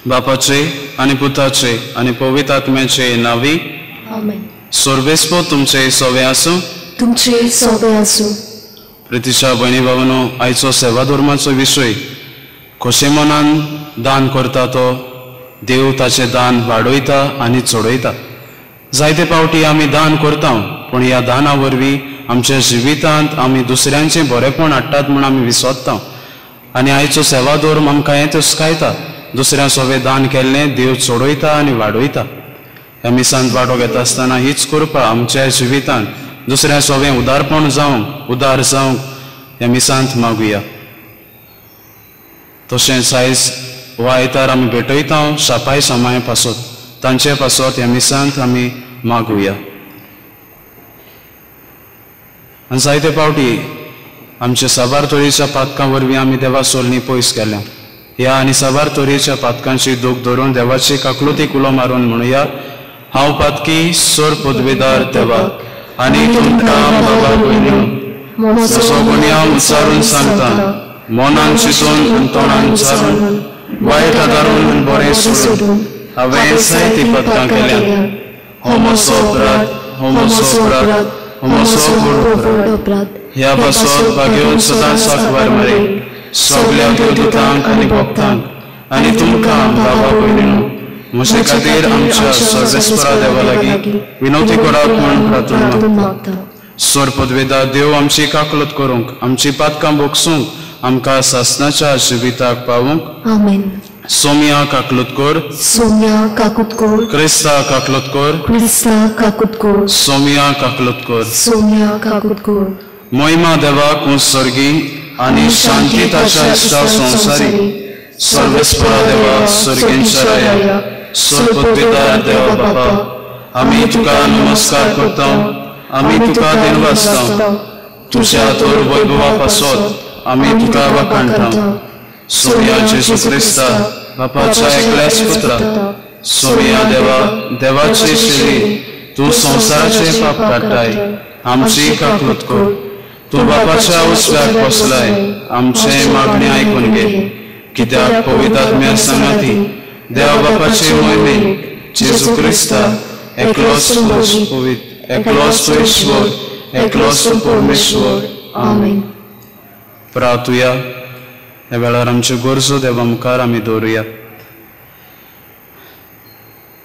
बापाचे आणि पुताचे आणि पवित्र आत्म्याचे नावी आमेन. सोर्बेस्पो तुमचे सोवे आसूं. तुमचे सोबे आसूं. प्रितीच्या भयणी भावांनो, आयचो सेवा धर्माचो विशय कशे मनान दान करता तो देव ताचे दान वाडयता आनी चडयता. जायते फावटी आमी दान करता, पूण ह्या दाना वरवीं आमच्या जिवितांत आमी दुसऱ्यांचें बरेपण हाडटात म्हूण आमी विसरता. आनी आयचो सेवा धर्म आमकां हें हुस्कायता, दुसऱ्या सोबे दान केल्लें देव चडयता आनी वाडयता. ह्या मिसांत वांटो घेता आसतना हीच कृपा आमच्या जिवितांत दुसऱ्या सोबे उदारपण जावंक उदार जावंक ह्या मिसांत मागुया. तशेंच आयज हो आयतार आमी भेटयता शापाय समाय पासत, तांचे पासत ह्या मिसांत आमी मागुया. आनी जायते फावटी आमच्या साबार तरेच्या पातकां वरवीं आमी देवा सोलनी पयस केल्या. ह्या आनी साबार तरेच्या पातकांची दूख धरून देवाची काकलुतीक उलो मारून म्हणुया. हांव पातकी सोर पदवेदार देवा आनी तुमकां बाबा भयण्यो, जसो कोणी हांव विचारून सांगता, मोनान चिंतून तोंडान चारून वायट आदारून बरें सोडून हांवें जायती पातकां केल्या. हो म्हजो अपराध, हो म्हजो अपराध, हो म्हजो व्हड अपराध. ह्या पासत भाग्यो सदांच सांकवार मारे सगळ्या देवदूतांक आनी भक्तांक आनी तुमकां बाबा भयण्यो, म्हजे खातीर आमच्या सर्वेस्परा देवा लागीं विनवती करात म्हूण प्रार्थना मागता. स्वर पदवेदार देव आमची काकलत करूंक, आमची पातकां भोगसूंक, आमकां सासणाच्या जिविताक पावूंक. आमेन. सोमिया काकलत कर, सोमिया काकुत कर. क्रिस्ता काकलत कर, क्रिस्ता काकुत कर. सोमिया काकलत कर. सोमिया काकुत कर. महिमा देवाक उत्सर्गी आनी शांती ताच्या इश्टा संसारी सर्वेस्परा देवा सर्गेंच्या राया स्वर पदवेदार देवा बापा, आमी तुका नमस्कार करता, आमी तुका दिनवासता. तुज्या थोर वैभवा पासत आमी तुका वखाणटा. सोमिया जेजू क्रिस्ता बापाच्या एकल्याच पुत्रा, सोमिया देवा देवाचे शिरी, तू संसाराचे पाप काडटाय, आमची काकलत कर. तू बापाच्या उजव्याक बसलाय, आमचे मागणी आयकून घे. कित्याक पवित्र आत्म्या सांगाती देवा बापाचे मोहिमेक जेजू क्रिस्ता एकलोच पवित्र, एकलोच ईश्वर, एकलोच परमेश्वर. आमेन. प्रार्थुया. ह्या वेळार आमच्यो गरजो देवा मुखार आमी दवरुया.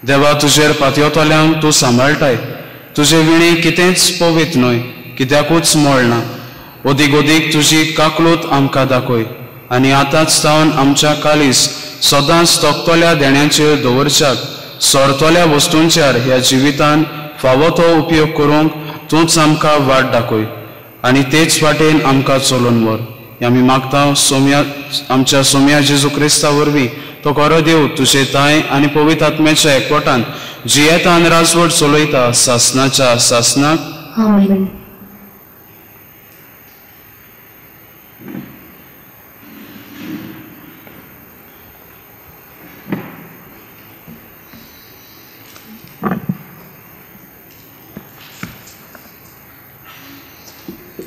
देवा तुजेर पातयेतल्यांक तूं सांबाळटाय. तुजे विणी कितेंच पवित्र न्हय, कित्याकूच मोडना. ओदीक ओदीक तुजी काकलूत आमकां दाखय आनी आतांच जावन आमच्या कालीस सदांच तोखतल्या देण्याचेर दवरच्याक, सोरतल्या वस्तूंचेर ह्या जिवितान फावो तो उपयोग करूंक तूंच आमकां वाट दाखय आनी तेच वाटेन आमकां चलोवन व्हर. आमी मागता सोमिया, आमच्या सोमिया जेजू क्रिस्ता वरवीं तो खरो देव तुजे ताय आनी पवित्र आत्म्याच्या एकवटान जियेता आनी राजवट चलयता सासणाच्या सासणाक. आमेन.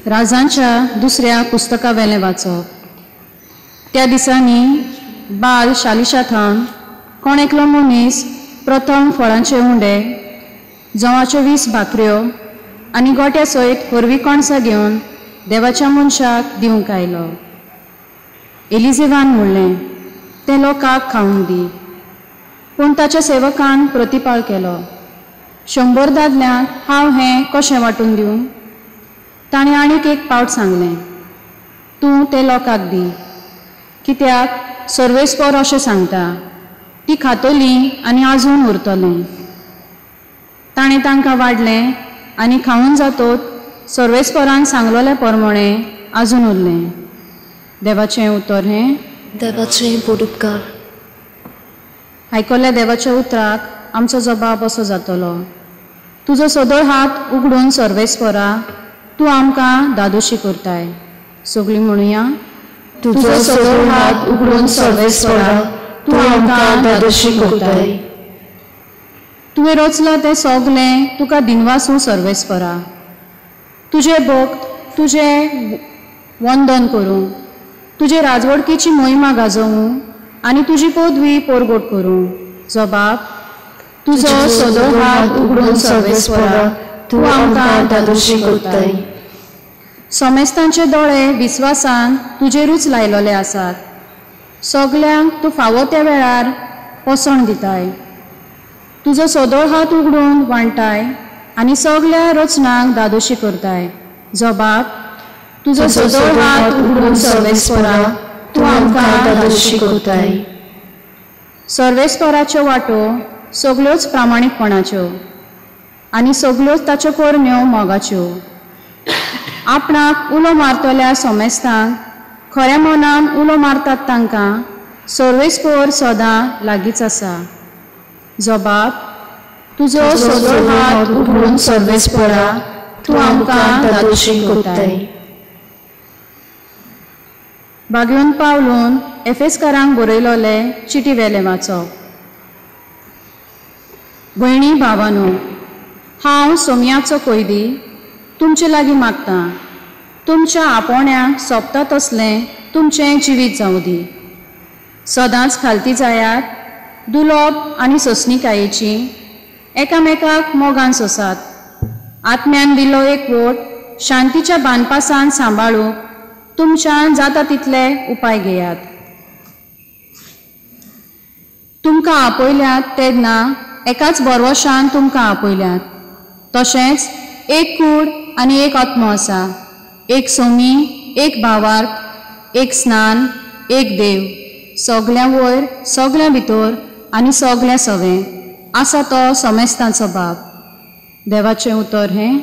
राजांच्या दुसऱ्या पुस्तका वेलें वाचप. त्या दिसांनी बाल शालिशाथान कोण एकलो मनीस प्रथम फळांचे उंडे, जवाच्यो 20 भाकऱ्यो आनी गोट्या सयत हरवीं कणसां घेवन देवाच्या मनशाक दिवंक आयलो. एलिझेवान म्हणलें, तें लोकांक खावंक दी. पूण ताच्या सेवकान प्रतिपाळ केलो, 100 दादल्यांक हांव हें कशें वांटून दिवं? ताणें आनीक एक पावट सांगलें, तूं तें लोकांक दी. कित्याक सर्वेस्पर अशें सांगता, ती खातलीं आनी आजून उरतलें. ताणें तांकां वाडलें आनी खावून जातोच सर्वेस्परान सांगलोले प्रमाणें आजून उरलें. देवाचें उतर हें. देवाचें बरोबकार. आयकल्ल्या देवाच्या उतराक आमचो जबाब असो जातलो, तुजो सदळ हात उगडून सर्वेस्परा तूं आमकां दादोशी करताय. सगळीं म्हणुया. तुजो सगळो हात उगडून सर्वेस्परा तूं आमकां दादोशी करताय. तुवें रचला तें सगलें तुका दिनवासू सर्वेस्परा. तुजे भक्त तुजे वंदन करूं, तुजे राजवडकेची महिमा गाजोवूं आनी तुजी पदवी पोरगोट करूं. जबाब. तुजो सगळो हात उगडून सर्वेस्परा तूं आमकां दादोशी करताय. समेस्तांचे दोळे विस्वासान तुजेरूच लायलोले आसात. सगल्यांक तूं फावो त्या वेळार पसण दिताय. तुजो सदोळ हात उगडून वांटाय आनी सगल्या रचनांक दादोशी करताय. जबाब. तुजो सदोळ हात उगडून सर्वेस्परा तूं आमकां दादोशी करताय. सर्वेस्पराच्यो वाटो सगळ्योच प्रामाणीकपणाच्यो आनी सगळ्योच ताच्यो करण्यो मोगाच्यो. आपणाक उलो मारतल्या समेस्तांक खऱ्या मनान उलो मारतात तांकां सर्वेस्पर सदां लागींच आसा. जबाब. तुजो सगळो हात उगडून सर्वेस्परा तूं आमकां दादोशी करताय. भाग्योन पावलून एफेसकारांक बरयलोले चिटी वेले वाचप. भयणी भावानो, हांव सोमयाचो कैदी तुमचे लागीं मागतां. तुमच्या आपोण्याक सोबता तसलें तुमचें जिवीत जावं दी. सदांच खालती जायात, दुलोप आनी सोंसणीकायेची एकामेकाक मोगान सोसात. आत्म्यान दिल्लो एकवोट शांतीच्या बानपासान सांबाळूंक तुमच्यान जाता तितले उपाय घेयात. तुमकां आपयल्यात तेन्ना एकाच बरवशान तुमकां आपयल्यात. तशेंच एक कूड आनी एक आत्मो आसा, एक सोमी, एक भावार्थ, एक स्नान, एक देव, सगल्या वयर सगल्या भितर आनी सगल्या सवें आसा तो समेस्तांचो बाप. देवाचें उतर हें.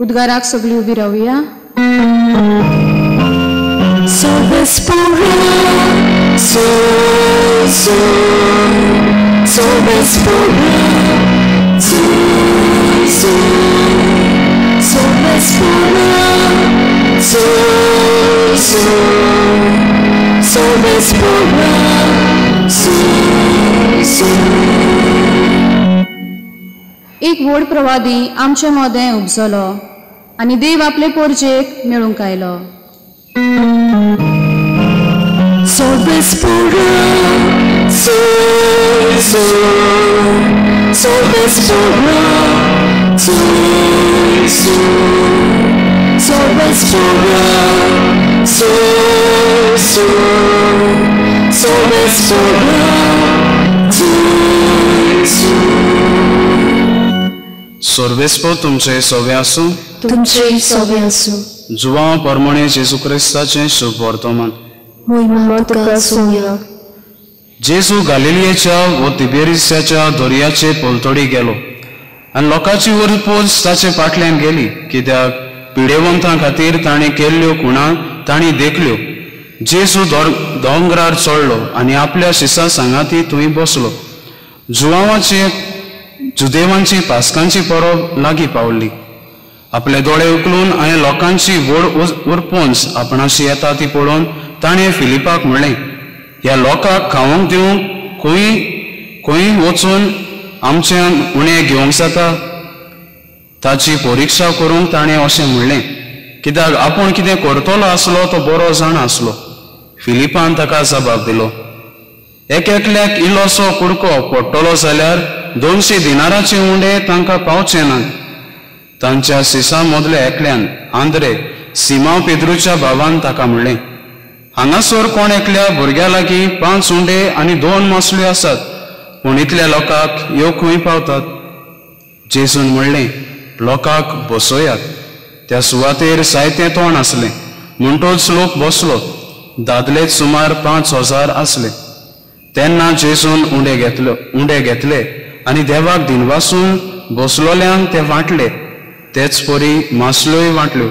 उद्गाराक सगळीं उबी रावया. एक व्हड प्रवादी आमचे मदें उपजलो आनी देव आपले पोरजेक मेळूंक आयलो. सर्वेस्पर तुमचे सोवे आसूं. तुमचे सोवे आसूं. जुवा परमणे जेजू क्रिस्ताचें शुभ वर्तमान. महिमा तुका सोया. जेजू गालिलियेच्या व तिबेरिसाच्या दर्याचे पलतडी गेलो आनी लोकांची वरपोच ताचे फाटल्यान गेली, कित्याक पिडेवंतां खातीर ताणें केल्ल्यो खुणां तांणी देखल्यो. जेजू दोंगरार चडलो आनी आपल्या शिसा सांगाती थंय बसलो. जुदेवांची पासकांची परब लागीं पावल्ली. आपले दोळे उखलून हांवें लोकांची व्हड उरपोंच आपणाशी येता ती पळोवन ताणें फिलिपाक म्हणलें, ह्या लोकांक खावंक दिवंक खंय वचून आमच्यान उणें घेवंक जाता. ताची परिक्षा करूंक ताणें अशें म्हणलें, कित्याक आपूण कितें करतलो आसलो तो बरो जाण आसलो. फिलिपान ताका जबाब दिलो, एकल्याक इल्लोसो कुडको पडटलो जाल्यार 200 दिनाराचे उंडे तांकां पावचे नात. तांच्या सिसा मदले एकल्यान आंद्रे सिमांव पेद्रूच्या भावान ताका म्हणलें, हांगासर कोण एकल्या भुरग्या लागीं 5 उंडे आनी 2 मासल्यो आसात, पूण इतल्या लोकांक ह्यो खंय पावतात. जेजून म्हणलें, लोकांक बसोयात. त्या सुवातेर जायतें तोंड आसलें, म्हणटोच लोक बसलो. दादले सुमार 5000 आसले. तेन्ना जेजून उंडे घेतले आनी देवाक दिनवासून बसलोल्यांक ते वांटले. तेच परी मासल्योय वांटल्यो.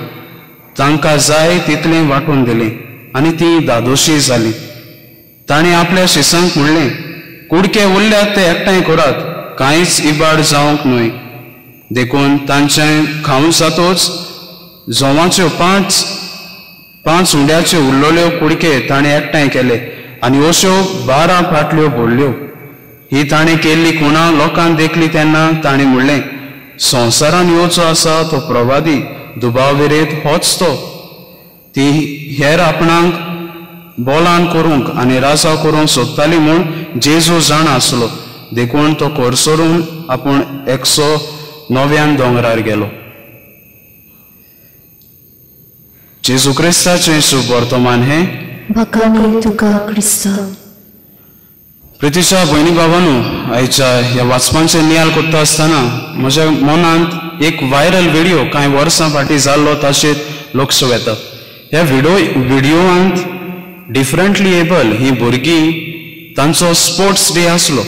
तांकां जाय तितलें वांटून दिलें आनी ती दादोशी जाली. ताणें आपल्या शिसांक म्हणलें, कुडके उरल्यात ते एकठांय करात, कांयच इबाड जावंक न्हय. देखून तांचे खावन जातोच जोवाच्यो पांच उंड्याच्यो उरलोल्यो कुडके ताणें एकठांय केले आनी अश्यो 12 फाटल्यो भरल्यो. ही ताणें केल्ली कुणां लोकांक देखली तेन्ना ताणें म्हणलें, संवसारान येवचो आसा तो प्रवादी दुबाविरेत होच तो. ती हेर आपणाक बोलान करूंक आनी राजा करूंक सोदताली म्हूण जेजू जाण आसलो. देखून तो कोरसोरून आपूण 109 दोंगरार गेलो. जेजू क्रिस्ताचें शुभ वर्तमान हे भकानी तुका क्रिस्त. प्रितीच्या भयणी भावांनो, आयच्या ह्या वाचपांचे नियाळ करता आसतना म्हज्या मनांत एक व्हायरल व्हिडिओ कांय वर्सां फाटीं जाल्लो ताचेर लक्ष वेता. ह्या व्हिडिओंत डिफरंटली एबल ही भुरगीं तांचो स्पोर्ट्स डे आसलो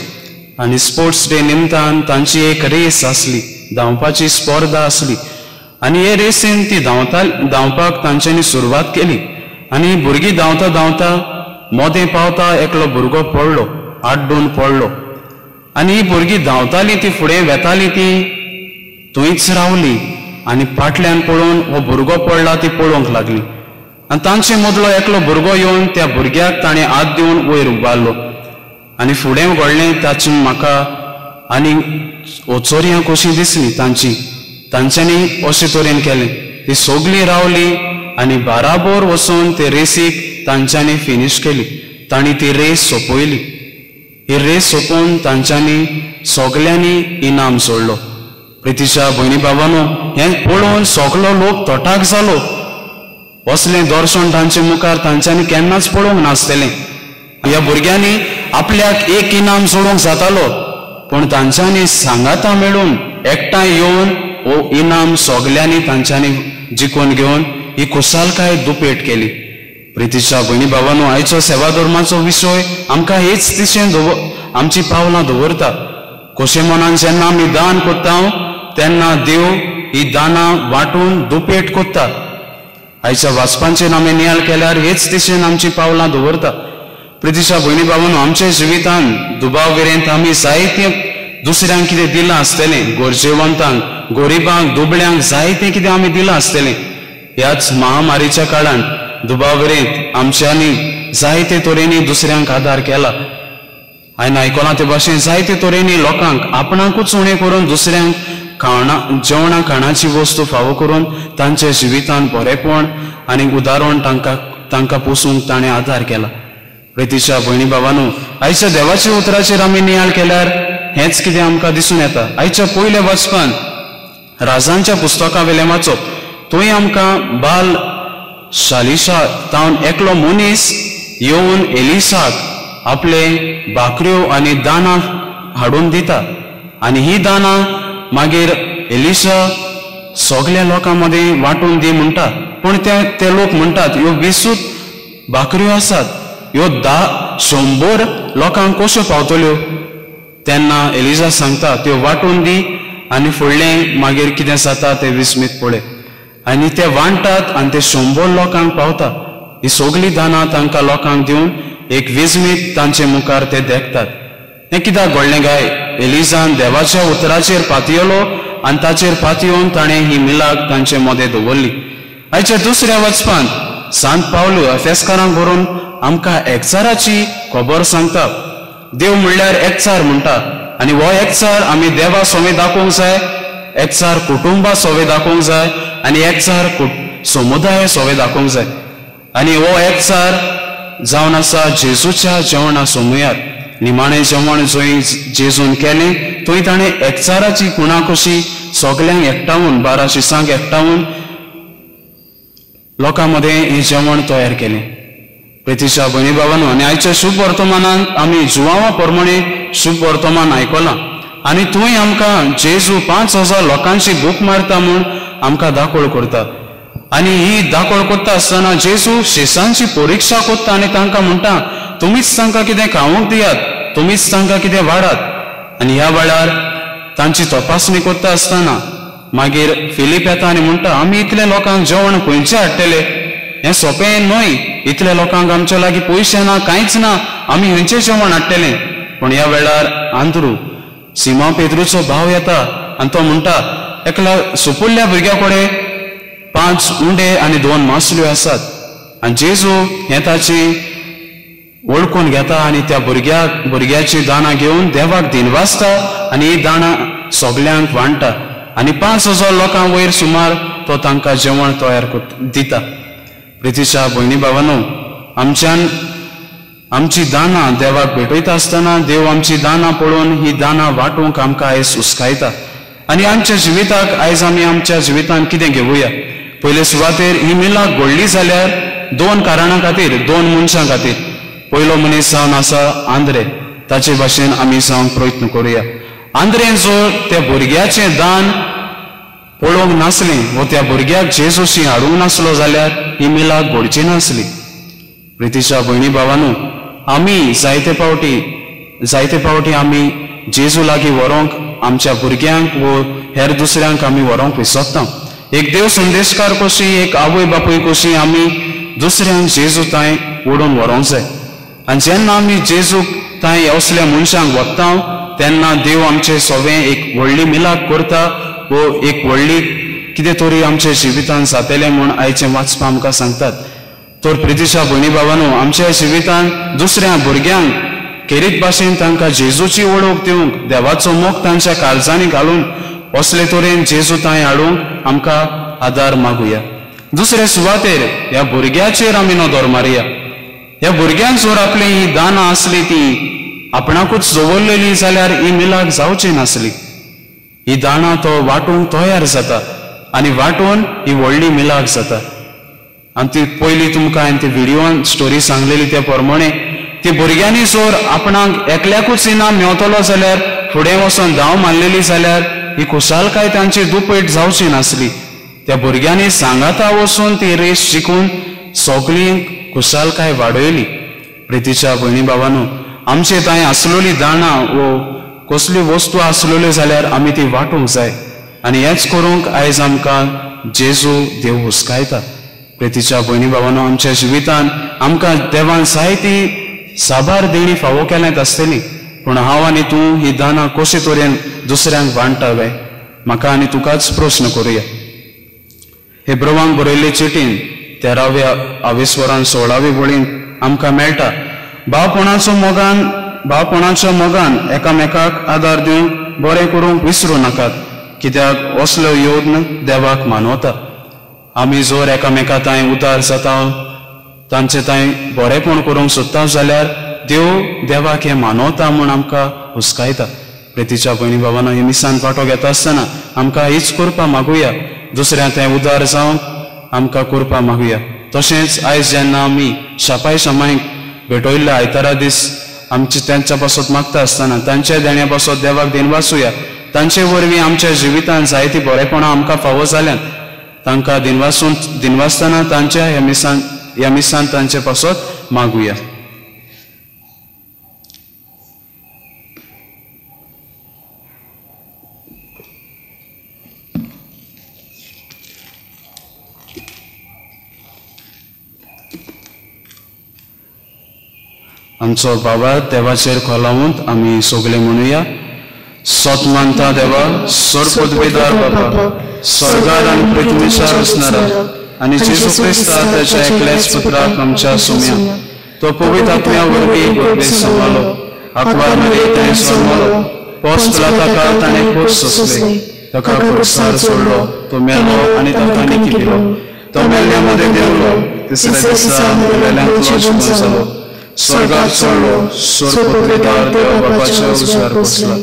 आनी स्पोर्ट्स डे निमतान तांची एक रेस आसली, धांवपाची स्पर्धा आसली आनी हे रेसीन ती धांवपाक तांच्यांनी सुरवात केली आनी भुरगीं धांवता धांवता मोदें पावता एकलो भुरगो पडलो, आड्डून पडलो आनी ही भुरगीं धांवताली ती फुडें वेताली ती थंयच रावली आनी फाटल्यान पळोवन हो भुरगो पडला ती पळोवंक लागली आनी तांचे मदलो एकलो भुरगो येवन त्या भुरग्याक ताणें हात दिवन वयर उबारलो आनी फुडें घडलें ताची म्हाका आनी ओचोरयां कशी दिसली तांच्यांनी अशे तरेन केलें. ती सगळीं रावली आनी बाराबर वचून ते रेसीक तांच्यांनी फिनीश केली. तांणी ती रेस सोंपयली. ही रेस सोंपोवन तांच्यांनी सगल्यांनी इनाम सोडलो. प्रितीच्या भयणी भावांनो, हें पळोवन सगलो लोक तोटाक जालो. असलें दर्शन तांचे मुखार तांच्यांनी केन्नाच पळोवंक नासलेलें. ह्या भुरग्यांनी आपल्याक एक इनाम सोडूंक जातालो पूण तांच्यांनी सांगाता मेळून एकठांय येवन हो इनाम सगल्यांनी तांच्यांनी जिखून घेवन ही खुशालकाय दुपेट केली. प्रितीच्या भयणी भावांनो, आयचो सेवा धर्माचो विशय आमकां हेच दिशेन आमची पावलां दवरता. कशे मनान जेन्ना आमी दान करता तेन्ना देव ही दानां वांटून दुपेट करता. आयच्या वाचपांचेर आमी नियाळ केल्यार हेच दिशेन आमची पावलां दवरता. प्रितीच्या भयणी भावांनो, आमच्या जिवितान दुबाविरेंत आमी जायते दुसऱ्यांक कितें दिलां आसतलें, गोरजेवंतांक, गोरिबांक, दुबळ्यांक जायतें कितें आमी दिलां आसतलें. ह्याच महामारीच्या काळांत दुबाविरेंत आमच्यांनी जायते तरेनी दुसऱ्यांक आदार केला. हांवें आयकलां ते भाशेन जायते तरेनी लोकांक आपणाकूच उणें करून दुसऱ्यांक जेवणा खाणाची वस्तू फावो करून तांच्या जिवितान बरेपण आनी उदाहरण तांकां पोसूंक ताणें आदार केला. प्रितीच्या भयणी भावांनो, आयच्या देवाच्या उतराचेर आमी नियाळ केल्यार हेंच कितें आमकां दिसून येता. आयच्या पयल्या वाचपान राजांच्या पुस्तका वेलें वाचप, थंय आमकां बाल शालिशा तावन एकलो मनीस येवन एलिसाक आपले भाकऱ्यो आनी दानां हाडून दिता आनी ही दानां मागीर एलिशा सगळ्या लोकां मदें वांटून दी म्हणटा. पूण ते लोक म्हणटात ह्यो 20 भाकऱ्यो आसात, ह्यो 100 लोकांक कश्यो पावतल्यो. तेन्ना एलिशा सांगता त्यो वांटून दी आनी फुडलें मागीर कितें जाता तें विस्मीत पळय. आनी ते वांटतात आनी ते 100 लोकांक पावता. ही सगळीं दानां तांकां लोकांक दिवन एक विस्मीत तांचे मुखार ते देखतात. हें कित्याक घडलें काय? एलिजान देवाच्या उतराचेर पातयलो आनी ताचेर पातयेवन ताणें ही मिलाक तांचे मदें दवरली. आयच्या दुसऱ्या वचपान सांत पावलो एफेसकारांक बरोवन आमकां एकचाराची खबर सांगता. देव म्हणल्यार एकचार म्हणटा आनी हो एकचार आमी देवा सोवे दाखोवंक जाय, एकचार कुटुंबा सोवे दाखोवंक जाय आनी एकचार समुदाय सोवे दाखोवंक जाय. आनी हो एकचार जावन आसा जेजूच्या जेवणा समयार. निमाणें जेवण जंय जेजून केलें थंय ताणें एकचाराची खुणां कशी सगल्यांक एकठांवून 12 शिसांक एकठांवून लोकां मदें हें जेवण तयार केलें. प्रितीच्या भयणी भावांनो, आनी आयच्या शुभ वर्तमानांत आमी जुवांवा प्रमाणे शुभ वर्तमान आयकलां आनी थंय आमकां जेजू 5000 लोकांची भूक मारता म्हूण आमकां दाखोळ करता. आनी ही दाखोळ करता आसतना जेजू शिसांची परिक्षा करता आनी तांकां म्हणटा तुमीच तांकां कितें खावंक दियात, तुमीच तांकां कितें वाडात. आनी ह्या वेळार तांची तपासणी करता आसतना मागीर फिलीप येता आनी म्हणटा आमी इतल्या लोकांक जेवण खंयचें हाडटले? हें सोंपें न्हय. इतल्या लोकांक आमचे लागीं पयशे ना, कांयच ना, आमी खंयचें जेवण हाडटलें? पूण ह्या वेळार आंद्रू सिमोन पेद्रूचो भाव येता आनी तो म्हणटा एकल्या सुपुल्ल्या भुरग्या कडेन 5 उंडे आनी 2 मासल्यो आसात. आनी जेजू हें ताची वळखून घेता आनी त्या भुरग्याची दानां घेवन देवाक दिनवासता आनी ही दानां सगल्यांक वांटता. आनी 5,000 लोकां वयर सुमार तो तांकां जेवण तयार दिता. प्रितीच्या भयणी भावांनो, आमची दानां देवाक भेटयता आसतना देव आमची दानां पळोवन ही दानां वांटूंक आमकां आयज हुस्कायता. आनी आमच्या जिविताक आयज आमी आमच्या जिवितान कितें घेवया. पयले सुवातेर ही मिलाक घडली जाल्यार 2 कारणां खातीर, 2 मनशां खातीर. पयलो मनीस जावन आसा आंद्रे. ताचे भाशेन आमी जावंक प्रयत्न करुया. आंद्रेन जर त्या भुरग्याचें दान पळोवंक नासलें व त्या भुरग्याक जेजूशी हाडूंक नासलो जाल्यार ही मिलाक घडची नासली. प्रितीच्या भयणी भावांनो, आमी जायते फावटी आमी जेजू लागीं व्हरोंक आमच्या भुरग्यांक व हेर दुसऱ्यांक आमी व्हरोंक विसरता. एक देव संदेशकार कशी, एक आवय बापूय कशी आमी दुसऱ्यांक जेजू तांय ओडून व्हरोंक जाय. आनी जेन्ना आमी जेजूक तांय असल्या मनशांक वखता तेन्ना देव आमचे सगळें एक व्हडली मिलाक करता व एक व्हडली कितें तरी आमच्या जिवितान जातलें म्हूण आयचें वाचपां आमकां सांगतात. तर प्रितीच्या भयणी भावांनो, आमच्या जिवितान दुसऱ्या भुरग्यांक खेरीत भाशेन तांकां जेजूची वळख दिवंक, देवाचो मोग तांच्या काळजांनी घालून असले तरेन जेजू तांय हाडूंक आमकां आदार मागुया. दुसरे सुवातेर ह्या भुरग्याचेर आमी नदर मारया. ह्या भुरग्यांक जर आपली ही दानां आसली ती आपणाकूच दवरलेली जाल्यार ही मिलाक जावची नासली. ही दानां तो वांटूंक तयार जाता आनी वांटून ही व्हडली मिलाक जाता. आनी ती पयली तुमकां हांवें ती व्हिडिओन स्टोरी सांगलेली त्या प्रमाणे ती भुरग्यांनी जर आपणाक एकल्याकूच इनाम मेवतलो जाल्यार फुडें वचून धांव मारलेली जाल्यार ही खुशालकाय तांची दुपेट जावची नासली. त्या भुरग्यांनी सांगाता वचून ती रेस शिकून सगळी खुशालकाय वाडयली. प्रितीच्या भयणी भावांनो, आमचे थंय आसलेली दाणां वो कसली वस्तू आसलेल्यो जाल्यार आमी ती वांटूंक जाय. आनी हेंच करूंक आयज आमकां जेजू देव हुस्कायता. प्रितीच्या भयणी भावांनो, आमच्या जिवितान आमकां देवान जायती साबार देणी फावो केल्यात आसतली, पूण हांव आनी तूं ही दानां कशे तरेन दुसऱ्यांक वांटताले म्हाका आनी तुकाच प्रश्न करुया. हे ब्रवांक बरयल्ले चिटीन 13व्या आवेस्वरान 16वी वळीन आमकां मेळटा. भावपणाच्या मोगान एकामेकाक आदार दिवंक बरें करूंक विसरूं नाकात, कित्याक असलो यत्न देवाक मानवता. आमी जर एकामेका तांय उदार जाता, तांचे तांय बरेंपण करूंक सोदता जाल्यार देवाक हें मानवता म्हूण आमकां हुस्कायता. प्रितीच्या भयणी भावांनो, हे मिसान पाठो घेता आसतना आमकां हीच करपा मागुया. दुसऱ्या थंय उदार जावन आमकां करपा मागुया. तशेंच आयज जेन्ना आमी शापाय शामायक भेटयल्ल्या आयतारा दीस आमचे त्यांच्या पासत मागता आसतना तांच्या देण्या पासत देवाक दिनवासुया. तांचे वरवीं आमच्या जिवितान जायती बरेपणां आमकां फावो जाल्यात. तांकां दिनवासतना तांच्या ह्या मिसान तांचे पासत मागुया. आमचो बाबा देवाचेर खोलावून आमी सगळे म्हणुया. सत मानता देवा, सर्वपदवीदार बाबा, स्वर्गार आनी पृथ्वीचेर असणारा आनी जेजू क्रिस्ता त्याच्या एकल्याच पुत्राक आमच्या सोम्या तो पवित्र आत्म्या वरवीं गोडवे संभालो, अकबार मरी ताणें सोडलो, पोस पिलाता ताणें पोट सोंसले, ताका पुरस्कार सोडलो, तो मेलो आनी ताका निखिलो, तो मेल्ल्यामध्ये देवलो, तिसऱ्या दिसा मेलेल्यांक जिवंत जालो, स्वर्गात चडलो, सर्वपदवीदार देव बापाच्या उजव्यार बसला,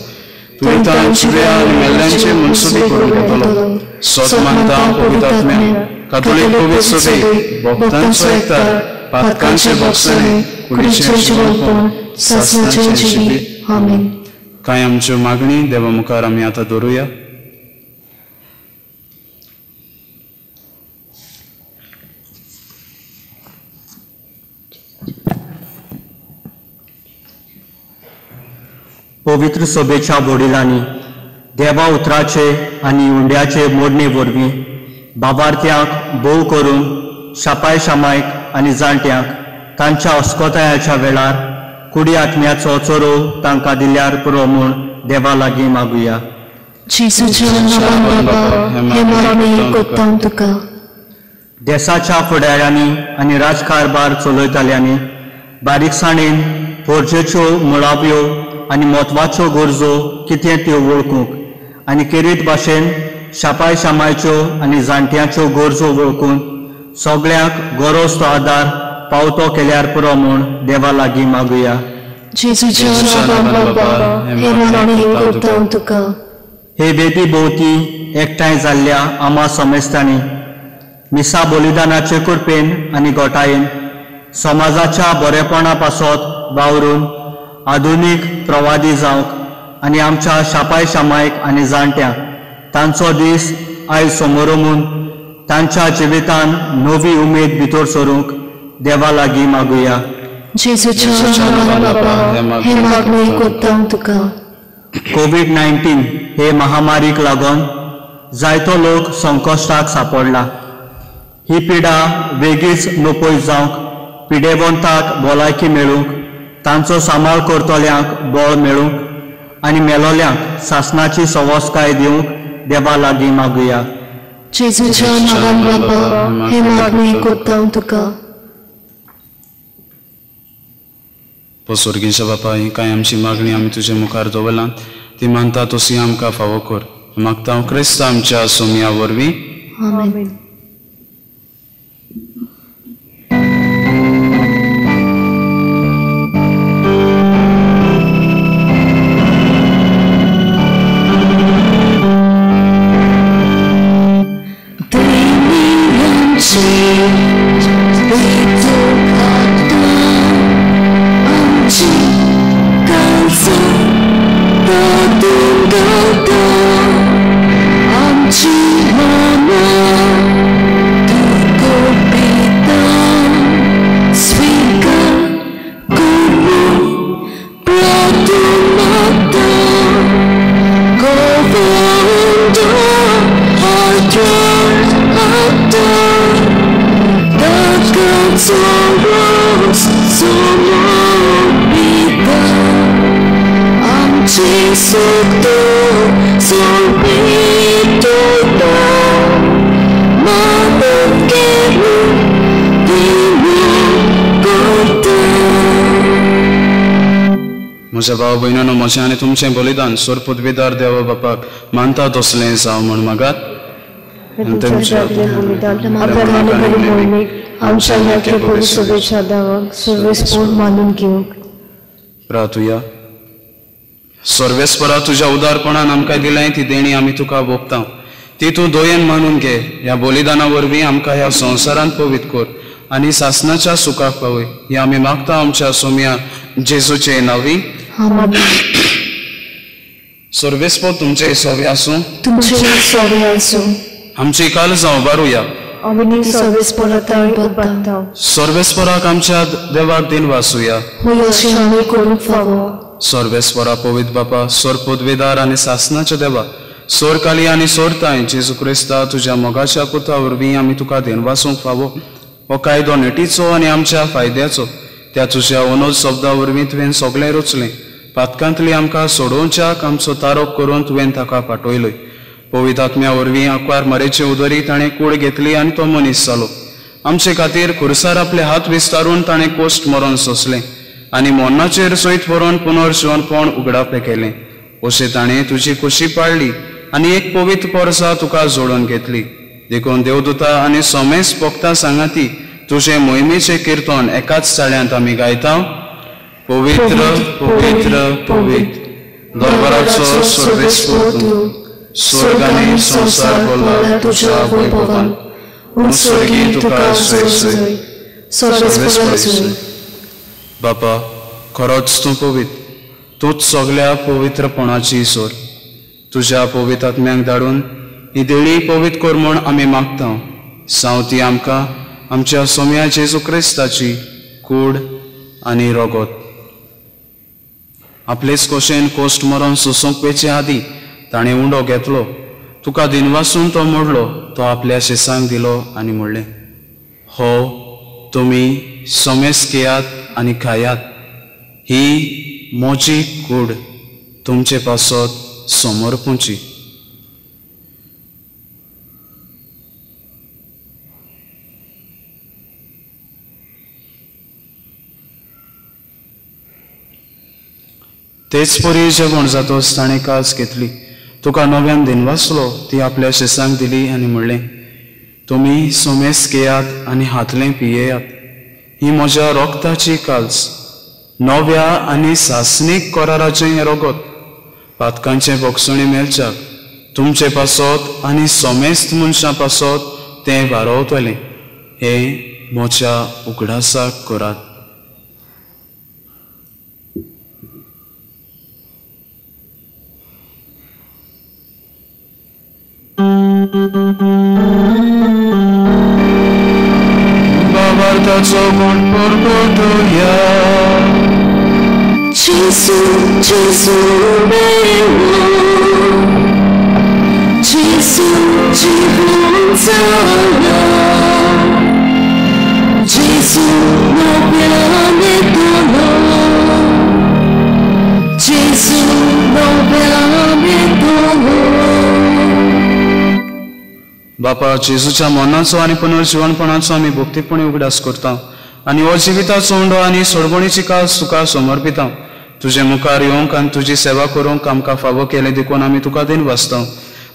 तुवें जिव्या आनी मेल्ल्यांचे मनसुबी करून घेतलो. सत मानता पवित्र आत्म्या, कातोलीक पवित्र सभेक, भक्तांचो एकठांय, पातकांचे भक्षणे, कुडीचें जिवंतपण, सासणाचें जिवीत. आमीन. कांय आमच्यो मागणी देवा मुखार आमी आतां दवरुया. पवित्र सभेच्या वडिलांनी देवा उतराचे आनी उंड्याचे मोडणे वरवीं बाबार्थ्यांक भोव करून शापाय शामायक आनी जाणट्यांक तांच्या अस्कोतायाच्या वेळार कुडी आत्म्याचो चोरो तांकां दिल्यार पुरो म्हूण देवा लागीं मागुया. जेजूच्या नांवान बाबा हे मागणी कोत्ता तुका. देशाच्या फुडाऱ्यांनी आनी राजकारभार चलयताल्यांनी बारीकसाणेन पोरजेच्यो मुळाव्यो आनी म्हत्वाच्यो गरजो कितें त्यो वळखूंक आनी खेरीत भाशेन शापाय शामायच्यो आनी जाणट्यांच्यो गरजो वळखून सगळ्यांक गरज तो आदार पावतो केल्यार पुरो म्हूण देवा लागीं मागुया. जेजूच्या नांवान बाबा हे मागणी कोत्ता तुका. हे वेदी भोवती एकठांय जाल्ल्या आमा समेस्तांनी मिसा बलिदानाचे कृपेन आनी गोठायेन समाजाच्या बरेपणा पासत वावरून आधुनीक प्रवादी जावंक आनी आमच्या शापाय शामायक आनी जाणट्यांक तांचो दीस आयज समोरमून तांच्या जिवितान नवी उमेद भितर सरूंक देवा लागीं मागुया. जेजूच्या नांवान बाबा हे मागणी कोत्ता तुका. कोविड-19 हे महामारीक लागून जायतो लोक संकश्टाक सांपडला. ही पिडा बेगीच नपय जावंक पिडेवंताक भलायकी मेळूंक तांचो सांबाळ करतल्यांक बळ मेळूंक आनी मेलोल्यांक शासनाची सवस्काय दिवंक देवा लागीं मागुया. जेजूच्या नांवान बाबा हे मागणी कोत्ता तुका. स्वर्गीच्या बापा ही काय आमची मागणी आमी तुजे मुखार दवरलां ती मानता तशी आमकां फावो कर. मागता हांव क्रिस्त आमच्या सोम्या वरवीं. आमेन. म्हज्या भाव भयणांनो म्हजें आनी तुमचें बलिदान सोर पदवीदार देवा बापाक मानता तसलें जावं म्हण मागात. प्रार्थुया. सर्वेस्परा तुज्या उदारपणान आमकां दिलें ती देणी आमी तुका भोगता ती तूं दोयेन मानून घे. ह्या बलिदाना वरवीं आमकां ह्या संवसारांत पवित्र कर आनी सासनाच्या सुखाक पावय. ही आमी मागता आमच्या सोम्या जेजूचे नांवी. सर्वेस्पर तुमचे सवे आसूं. तुमचे सवे आसूं. आमची काल जावं बारुया. सर्वेस्पराक आमच्या देवाक दिन वासुया. सर्वेस्परा पवित्र बापा सोर पदवीदार आनी सासनाच्या देवा सोर काली आनी सोरताय जेजू क्रिस्ता तुज्या मोगाच्या पुता वरवीं आमी तुका दिन वासूंक फावो. हो कायदो नेटीचो आनी आमच्या फायद्याचो त्या तुज्या अनोद शब्दा वरवीं तुवें सगळें रचलें. पातकांतली आमकां सोडोवच्याक आमचो तारोप करून तुवें ताका पाठयलोय. पवित्र आत्म्या वरवीं आंकवार मरेचे उदरी ताणें कूड घेतली आनी तो मनीस जालो. आमचे खातीर खुर्सार आपले हात विस्तारून ताणें कोश्ट मरण सोंसलें आनी मोन्नाचेर सयत व्हरून पुनर्जीवनपण उगडापे केलें. अशें ताणें तुजी खोशी पाळली आनी एक पवित्र परसा तुका जोडून घेतली. देखून देवदूता आनी सोमेस पोक्ता सांगाती तुजे मोहिमेचे किर्तन एकाच चाळ्यांत आमी गायता. पवित्र पवित्र पवित्र दरबाराचो सर्वेस्पर तूं स्वर्ग आनी संसार भरला तुज्या वैभवान पूण स्वर्गी तुका सर्वेस्पर. बापा खरोच तूं पवित्र. तूंच सगळ्या पवित्रपणाची सोर. तुज्या पवित्र आत्म्याक धाडून ही देणी पवित्र कर म्हूण आमी मागता. सावती आमकां आमच्या सोम्या जेजू क्रिस्ताची कूड आनी रगत. आपलेच कोशेन कोश्ट मरण सोंसूंक वेचे आदीं ताणें उंडो घेतलो. तुका दिनवासून तो मोडलो. तो आपल्या शिसांक दिलो आनी म्हणलें हो तुमी सोमेस घेयात आनी खायात. ही म्हजी कूड तुमचे पासत समोर पुंची. तेच परी जेवण जातोच ताणें कास घेतली, तुका नव्यान दिनवासलो ती आपल्या शिसांक दिली आनी म्हणलें, तुमी सोमेस घेयात आनी हातलें पियेयात, ही म्हज्या रोगताची काल्स, नव्या आनी सासणीक कराराचें हें रोगत, पातकांचे बोगसणी मेलच्याक तुमचे पासत आनी सोमेस्त मनशां पासत तें वारोवतलें, हें म्हज्या उगडासाक करात. Bavartaco con porgotoia. Gesù, Gesù mio, Gesù ci consola, Gesù non viene dolore, Gesù non viene dolore. बापा जेजूच्या मरणाचो आनी पुनर्जीवनपणाचो आमी भक्तीपणी उगडास करता आनी हो जिविताचो उंडो आनी सोडवणीची कास तुका समर्पिता. तुजे मुखार येवंक आनी तुजी सेवा करूंक आमकां फावो केले देखून आमी तुका दिन वाचता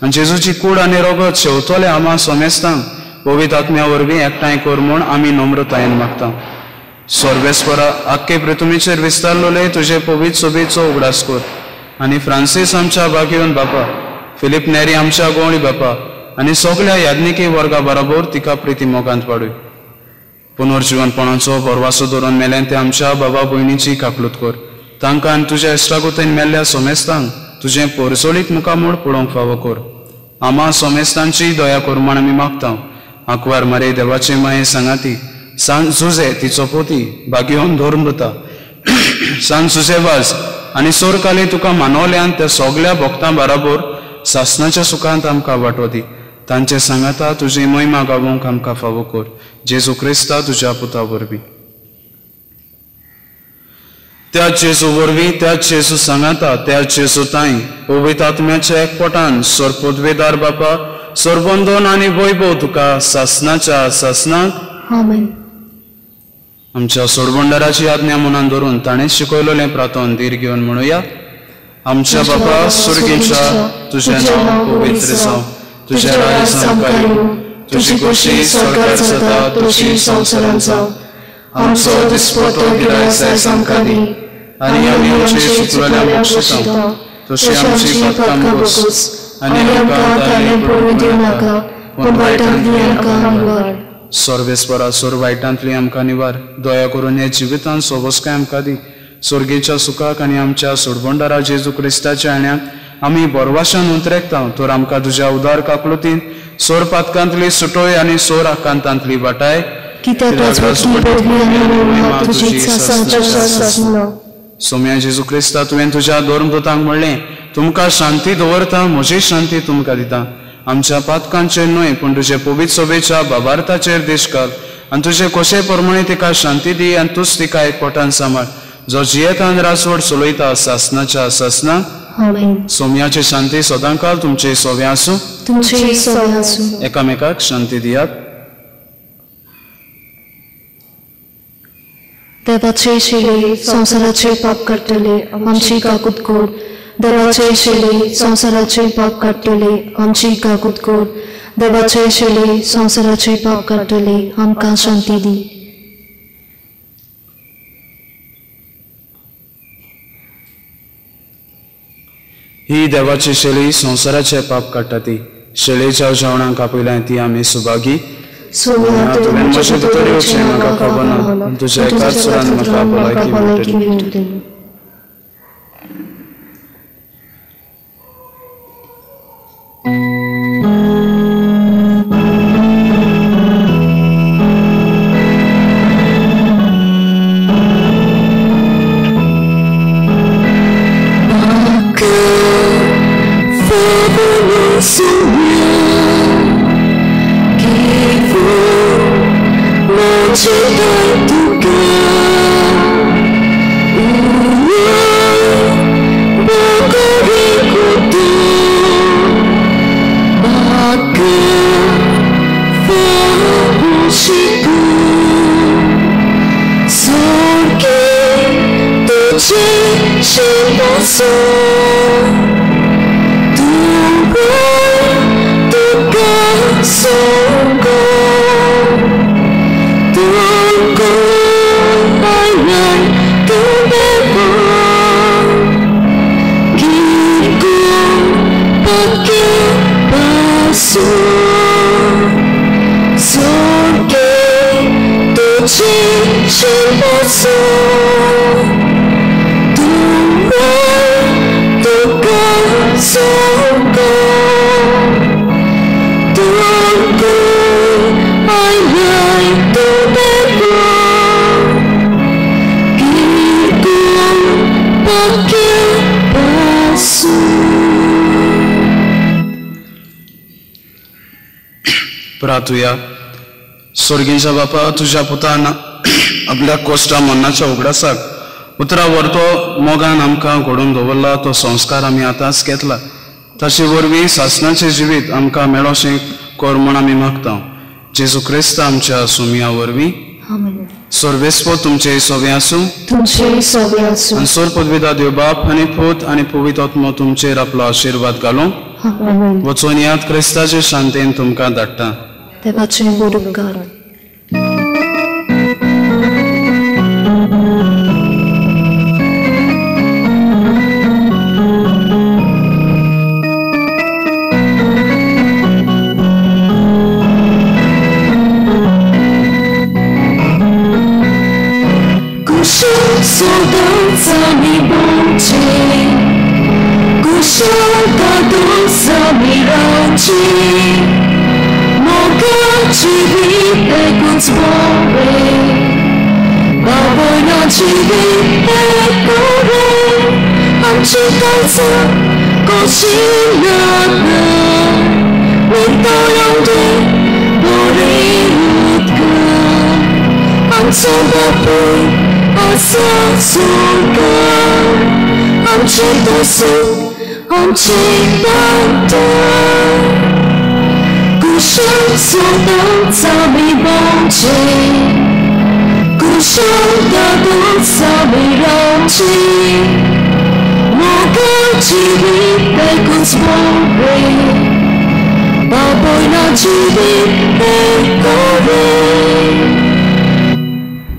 आनी जेजूची कूड आनी रोगत शेवतोले आमा सोमेस्तांक पवित्र आत्म्या वरवीं एकठांय कर म्हूण आमी नम्रतायेन मागता. सर्वेस्परा आख्खे पृथ्वीचेर विस्तारलोले तुजे पवित्र सोबेचो उगडास कर आनी फ्रांसीस आमच्या बागेवन बापा, फिलीप नेरी आमच्या गोवळी बापा आनी सगळ्या याज्ञिकी वर्गा बरोबर तिका प्रिती मोगांत पाडूय. पुनर्जीवनपणाचो परवासो धरून मेलें ते आमच्या बाबा भयणीची काकलूत कर. तांकां आनी तुज्या इश्टागोतेन मेल्ल्या सोमेस्तांक तुजें परसोळीक मुखामोड पळोवंक फावो कर. आमा सोमेस्तांची दया कर म्हण आमी मागता. आंकवार मारे देवाचे माये सांगाती सांत जुजे तिचो पोती बागेवन धरून दोता सांत सुसेवाज आनी सोरकाले तुका मानवल्यान त्या सगळ्या भक्तां बरोबर सासणाच्या सुखांत आमकां वांटो दी. तांचे सांगाता तुजी महिमा गावोवंक आमकां फावो कर. जेजू क्रिस्ता तुज्या पुता वरवीं. त्या जेजू वरवीं, त्या जेजू सांगाता, त्या जेजू ताई पवित्र आत्म्याच्या एकपोटान सोर पदवेदार बापा, सोरबंदोन आनी वैभव तुका सासणाच्या सासणाक आमेन. आमच्या सोडबंडाराची आज्ञा मनान धरून ताणें शिकयलोलें प्रार्थन धीर घेवन म्हणुया. आमच्या बापा सुर्गीच्या तुजें नांव पवित्र जावं, तुजें राज्य संवकार येवं, तुजी खोशी स्वर्गार जाता तशी संवसारांत जावं. आमचो दिसपो तो गिरायक जायज आमकां दी आनी आमी आमची चुकलेल्यांक बक्षिता तशी आमची पातकां बक्षिस आनी आमकां ताणें पडूं दिवं नाका पूण वायटांतली आमकां निवार. सर्वेस्परा सोर वायटांतली आमकां निवार. दया करून हे जिवितांत सोबस्काय आमकां दी. स्वर्गेच्या सुखाक आनी आमच्या सोडबंडारा जेजू क्रिस्ताच्या आण्याक आमी बरवाशान उतरेकता. तर आमकां तुज्या उदार काकलुतीन सोर पातकांतली सुटोय आनी सोर आकांतांतली वाटाय सोम्या जेजू क्रिस्ता तुवें तुज्या धर्मदूतांक म्हणलें, तुमकां शांती दवरता, म्हजी शांती तुमकां दिता. आमच्या पातकांचेर न्हय पूण तुजे पवित्र सोबेच्या बाबार्थाचेर देश घाल आनी तुजे कशे प्रमाणे तिका शांती दी आनी तूंच तिका एकपोटान सांबाळ. जो जियेतान रासवड चलयता सासणाच्या सासणाक. सोम्याची शांती सदांकाल तुमचे सोबे आसूं. एकामेकाक शांती दियात. देवाचे शेले संसाराचे पाप काडटले आमची काकूत कोड. देवाचे शेले संसाराचे पाप काडटले आमची काकूत कोड. देवाचे शेले संसाराचे पाप काडटले आमकां शांती दी. ही देवाची शेळी संसाराचे पाप काडटा ती. शेळेच्या जेवणाक आपयल्यां ती आमी सुभागी. तुवें म्हजे भितर येवचें म्हाका खबर ना, तुज्या एकाच सुरान म्हाका भलायकी मेळटली. प्रार्थूया. स्वर्गीच्या बापा, तुझ्या पुतान आपल्या कोश्टा मन्नाच्या उगडासाक उतरा व्हरतो मोगान आमकां घडोवन दवरला. तो संस्कार आमी आतांच घेतला. ताचे वरवीं सासणाचें जिवीत आमकां मेळोशें कर म्हूण आमी मागता. जेजू क्रिस्त आमच्या सुमिया वरवीं. सर्वेस्पो तुमचे सोबे आसूं. आनी सोर पदवीदा देव बाप आनी पूत आनी पवित्र आत्मो तुमचेर आपलो आशिर्वाद घालूं. वचून याद क्रिस्ताचे शांतेन तुमकां धाडटा. देवाचे उपकार. Baboy na jiwi,